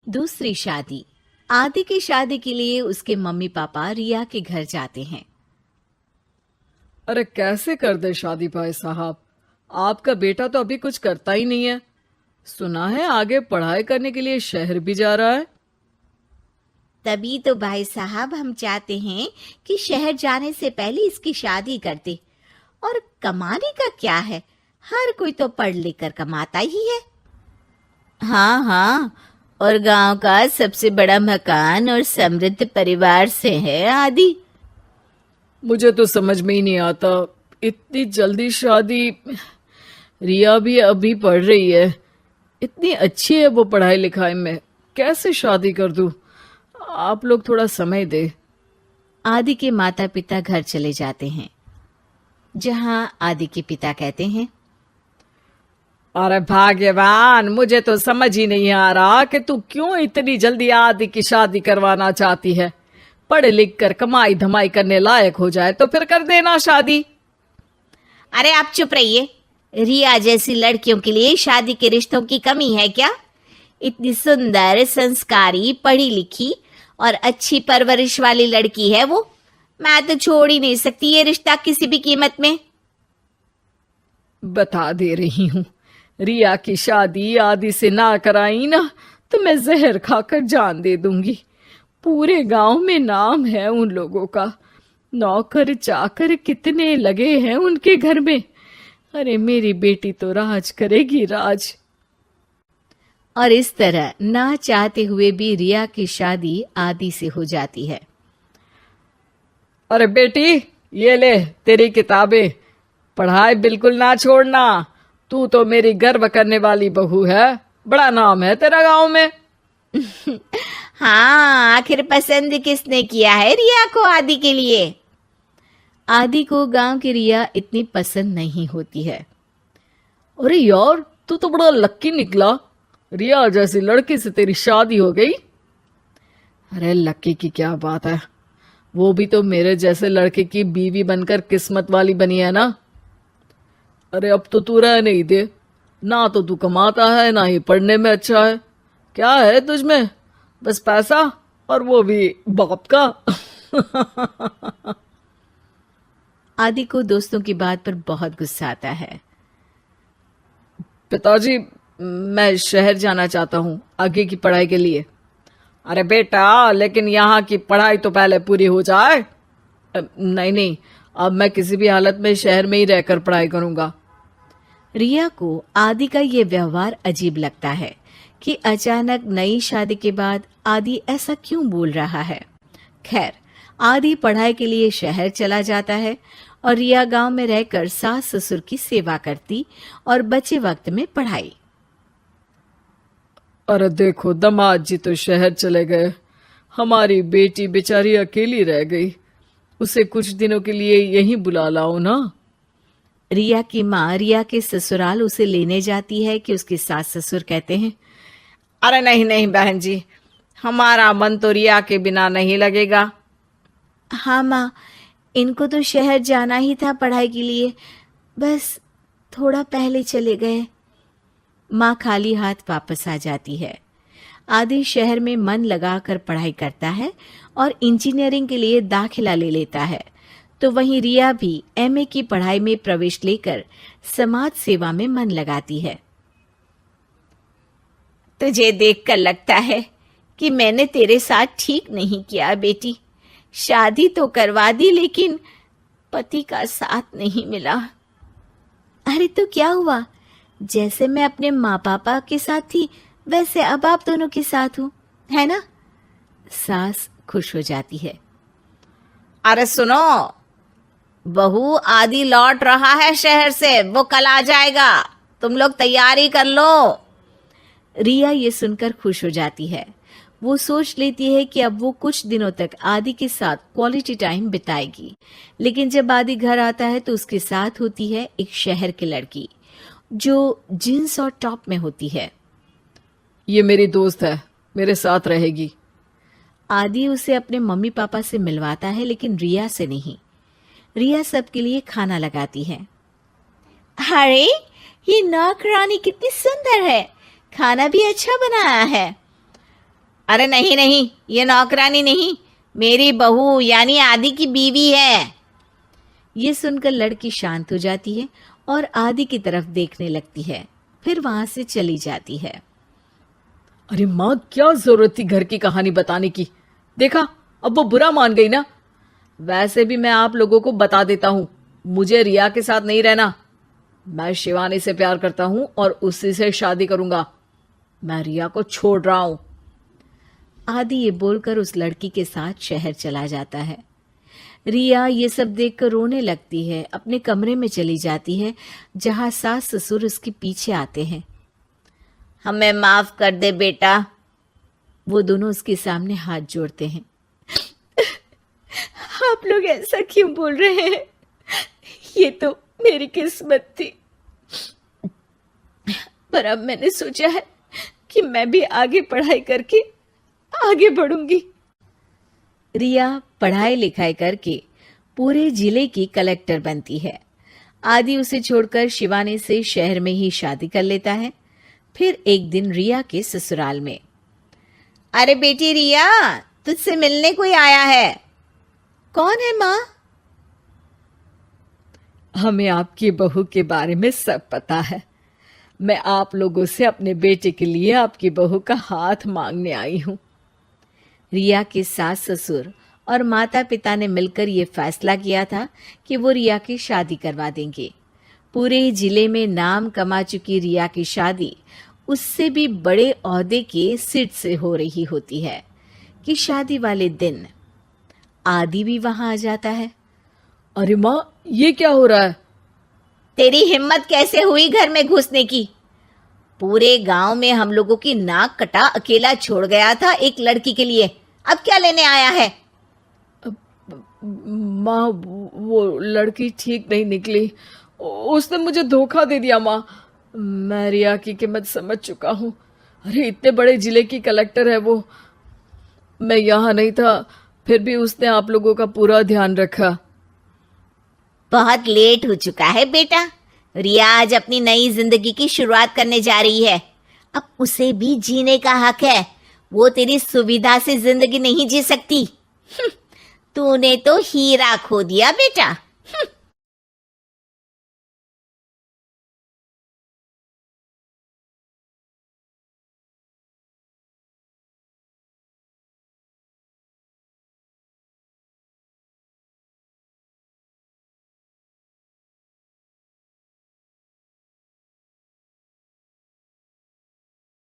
दूसरी शादी। आदि की शादी के लिए उसके मम्मी पापा रिया के घर जाते हैं। अरे कैसे कर दे शादी भाई साहब। आपका बेटा तो अभी कुछ करता ही नहीं है। सुना है आगे पढ़ाई करने के लिए शहर भी जा रहा है। तभी तो भाई साहब हम चाहते हैं कि शहर जाने से पहले इसकी शादी कर दे। और कमाने का क्या है, हर कोई तो पढ़ लिख कर कमाता ही है। हाँ हाँ, और गांव का सबसे बड़ा मकान और समृद्ध परिवार से है आदि। मुझे तो समझ में ही नहीं आता, इतनी जल्दी शादी। रिया भी अभी पढ़ रही है, इतनी अच्छी है वो पढ़ाई लिखाई में, कैसे शादी कर दूं। आप लोग थोड़ा समय दे। आदि के माता पिता घर चले जाते हैं, जहां आदि के पिता कहते हैं, अरे भाग्यवान, मुझे तो समझ ही नहीं आ रहा कि तू क्यों इतनी जल्दी आदि की शादी करवाना चाहती है। पढ़ लिख कर कमाई धमाई करने लायक हो जाए तो फिर कर देना शादी। अरे आप चुप रहिए। रिया जैसी लड़कियों के लिए शादी के रिश्तों की कमी है क्या? इतनी सुंदर, संस्कारी, पढ़ी लिखी और अच्छी परवरिश वाली लड़की है वो। मैं तो छोड़ ही नहीं सकती ये रिश्ता किसी भी कीमत में। बता दे रही हूँ, रिया की शादी आदि से ना कराई ना तो मैं जहर खाकर जान दे दूंगी। पूरे गांव में नाम है उन लोगों का। नौकर चाकर कितने लगे हैं उनके घर में। अरे मेरी बेटी तो राज करेगी, राज। और इस तरह ना चाहते हुए भी रिया की शादी आदि से हो जाती है। अरे बेटी, ये ले तेरी किताबें। पढ़ाई बिल्कुल ना छोड़ना। तू तो मेरी गर्व करने वाली बहू है। बड़ा नाम है तेरा गांव में। हाँ, आखिर पसंद किसने किया है रिया को आदि के लिए? आदि को गांव की रिया इतनी पसंद नहीं होती है। अरे यार, तू तो बड़ा लक्की निकला। रिया जैसी लड़की से तेरी शादी हो गई। अरे लक्की की क्या बात है, वो भी तो मेरे जैसे लड़के की बीवी बनकर किस्मत वाली बनी है ना। अरे अब तो तू रह नहीं दे। ना तो तू कमाता है, ना ही पढ़ने में अच्छा है। क्या है तुझमें? बस पैसा, और वो भी बाप का। आदि को दोस्तों की बात पर बहुत गुस्सा आता है। पिताजी, मैं शहर जाना चाहता हूँ आगे की पढ़ाई के लिए। अरे बेटा, लेकिन यहाँ की पढ़ाई तो पहले पूरी हो जाए। नहीं नहीं, अब मैं किसी भी हालत में शहर में ही रहकर पढ़ाई करूंगा। रिया को आदि का ये व्यवहार अजीब लगता है कि अचानक नई शादी के बाद आदि ऐसा क्यों बोल रहा है। खैर, आदि पढ़ाई के लिए शहर चला जाता है और रिया गांव में रहकर सास ससुर की सेवा करती और बचे वक्त में पढ़ाई। अरे देखो, दामाद जी तो शहर चले गए। हमारी बेटी बेचारी अकेली रह गई। उसे कुछ दिनों के लिए यहीं बुला लाओ ना। रिया की माँ रिया के ससुराल उसे लेने जाती है कि उसके सास ससुर कहते हैं, अरे नहीं नहीं बहन जी, हमारा मन तो रिया के बिना नहीं लगेगा। हाँ माँ, इनको तो शहर जाना ही था पढ़ाई के लिए, बस थोड़ा पहले चले गए। माँ खाली हाथ वापस आ जाती है। आदि शहर में मन लगाकर पढ़ाई करता है और इंजीनियरिंग के लिए दाखिला ले लेता है। तो वहीं रिया भी एमए की पढ़ाई में प्रवेश लेकर समाज सेवा में मन लगाती है। तुझे देखकर लगता है कि मैंने तेरे साथ ठीक नहीं किया बेटी। शादी तो करवा दी, लेकिन पति का साथ नहीं मिला। अरे तो क्या हुआ, जैसे मैं अपने माँ पापा के साथ थी वैसे अब आप दोनों के साथ हूँ, है ना? सास खुश हो जाती है। अरे सुनो, बहू आदि लौट रहा है शहर से, वो कल आ जाएगा, तुम लोग तैयारी कर लो। रिया ये सुनकर खुश हो जाती है। वो सोच लेती है कि अब वो कुछ दिनों तक आदि के साथ क्वालिटी टाइम बिताएगी। लेकिन जब आदि घर आता है तो उसके साथ होती है एक शहर की लड़की जो जींस और टॉप में होती है। ये मेरी दोस्त है, मेरे साथ रहेगी। आदि उसे अपने मम्मी पापा से मिलवाता है, लेकिन रिया से नहीं। रिया सबके लिए खाना लगाती है। अरे ये नौकरानी कितनी सुंदर है, खाना भी अच्छा बनाया है। अरे नहीं नहीं, ये नौकरानी नहीं, मेरी बहू यानी आदि की बीवी है। ये सुनकर लड़की शांत हो जाती है और आदि की तरफ देखने लगती है, फिर वहां से चली जाती है। अरे माँ, क्या जरूरत थी घर की कहानी बताने की? देखा, अब वो बुरा मान गई ना। वैसे भी मैं आप लोगों को बता देता हूं, मुझे रिया के साथ नहीं रहना। मैं शिवानी से प्यार करता हूं और उसी से शादी करूंगा। मैं रिया को छोड़ रहा हूं। आदि ये बोलकर उस लड़की के साथ शहर चला जाता है। रिया ये सब देखकर रोने लगती है, अपने कमरे में चली जाती है जहां सास ससुर उसके पीछे आते हैं। हमें माफ कर दे बेटा। वो दोनों उसके सामने हाथ जोड़ते हैं। आप लोग ऐसा क्यों बोल रहे हैं? ये तो मेरी किस्मत थी, पर अब मैंने सोचा है कि मैं भी आगे पढ़ाई करके आगे बढ़ूंगी। रिया पढ़ाई लिखाई करके पूरे जिले की कलेक्टर बनती है। आदि उसे छोड़कर शिवानी से शहर में ही शादी कर लेता है। फिर एक दिन रिया के ससुराल में, अरे बेटी रिया, तुझसे मिलने कोई आया है। कौन है माँ? हमें आपकी बहू के बारे में सब पता है। मैं आप लोगों से अपने बेटे के लिए आपकी बहू का हाथ मांगने आई हूं। रिया के सास ससुर और माता पिता ने मिलकर ये फैसला किया था कि वो रिया की शादी करवा देंगे। पूरे जिले में नाम कमा चुकी रिया की शादी उससे भी बड़े ओहदे के सिट से हो रही होती है कि शादी वाले दिन आदि भी वहां आ जाता है। अरे माँ, ये क्या हो रहा है? तेरी हिम्मत कैसे हुई घर में घुसने की? पूरे गांव में हम लोगों की नाक कटा अकेला छोड़ गया था एक लड़की के लिए, अब क्या लेने आया है? माँ, वो लड़की ठीक नहीं निकली। उसने मुझे धोखा दे दिया माँ। मैं रिया की कीमत समझ चुका हूँ। अरे इतने बड़े जिले की कलेक्टर है वो। मैं यहाँ नहीं था, फिर भी उसने आप लोगों का पूरा ध्यान रखा। बहुत लेट हो चुका है बेटा। रिया आज अपनी नई जिंदगी की शुरुआत करने जा रही है, अब उसे भी जीने का हक है। वो तेरी सुविधा से जिंदगी नहीं जी सकती। तूने तो हीरा खो दिया बेटा।